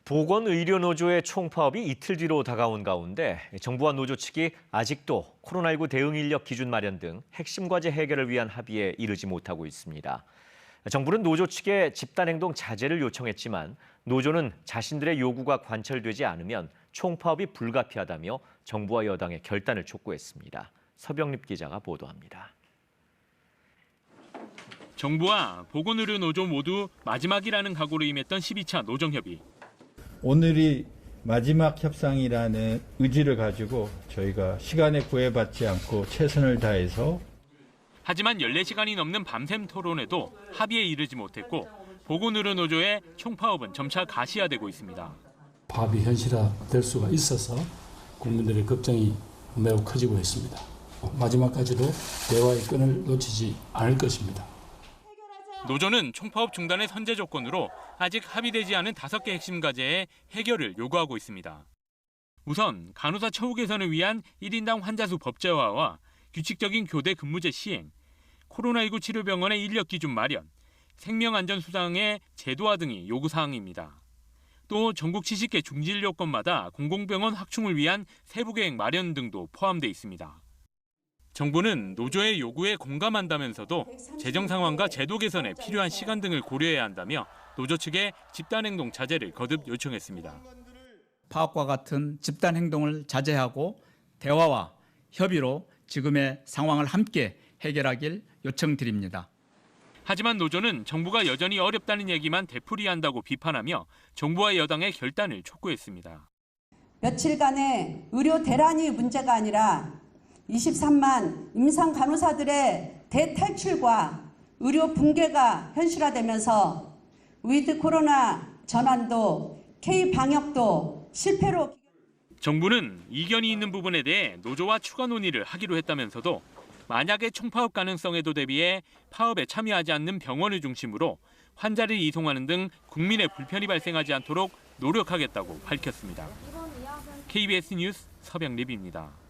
보건의료노조의 총파업이 이틀 뒤로 다가온 가운데 정부와 노조 측이 아직도 코로나19 대응 인력 기준 마련 등 핵심 과제 해결을 위한 합의에 이르지 못하고 있습니다. 정부는 노조 측에 집단행동 자제를 요청했지만 노조는 자신들의 요구가 관철되지 않으면 총파업이 불가피하다며 정부와 여당의 결단을 촉구했습니다. 서병립 기자가 보도합니다. 정부와 보건의료노조 모두 마지막이라는 각오로 임했던 12차 노정협의. 오늘이 마지막 협상이라는 의지를 가지고 저희가 시간에 구애받지 않고 최선을 다해서 하지만 14시간이 넘는 밤샘 토론에도 합의에 이르지 못했고 보건의료노조의 총파업은 점차 가시화되고 있습니다. 파업이 현실화될 수가 있어서 국민들의 걱정이 매우 커지고 있습니다. 마지막까지도 대화의 끈을 놓치지 않을 것입니다. 노조는 총파업 중단의 선제 조건으로 아직 합의되지 않은 5개 핵심 과제의 해결을 요구하고 있습니다. 우선 간호사 처우 개선을 위한 1인당 환자 수 법제화와 규칙적인 교대 근무제 시행, 코로나19 치료병원의 인력 기준 마련, 생명안전수당의 제도화 등이 요구사항입니다. 또 전국 70개 중진료권마다 공공병원 확충을 위한 세부계획 마련 등도 포함돼 있습니다. 정부는 노조의 요구에 공감한다면서도 재정 상황과 제도 개선에 필요한 시간 등을 고려해야 한다며 노조 측에 집단행동 자제를 거듭 요청했습니다. 파업과 같은 집단행동을 자제하고 대화와 협의로 지금의 상황을 함께 해결하길 요청드립니다. 하지만 노조는 정부가 여전히 어렵다는 얘기만 되풀이한다고 비판하며 정부와 여당의 결단을 촉구했습니다. 며칠간의 의료 대란이 문제가 아니라 23만 임상 간호사들의 대탈출과 의료 붕괴가 현실화되면서 위드 코로나 전환도 K-방역도 실패로. 정부는 이견이 있는 부분에 대해 노조와 추가 논의를 하기로 했다면서도 만약의 총파업 가능성에도 대비해 파업에 참여하지 않는 병원을 중심으로 환자를 이송하는 등 국민의 불편이 발생하지 않도록 노력하겠다고 밝혔습니다. KBS 뉴스 서병립입니다.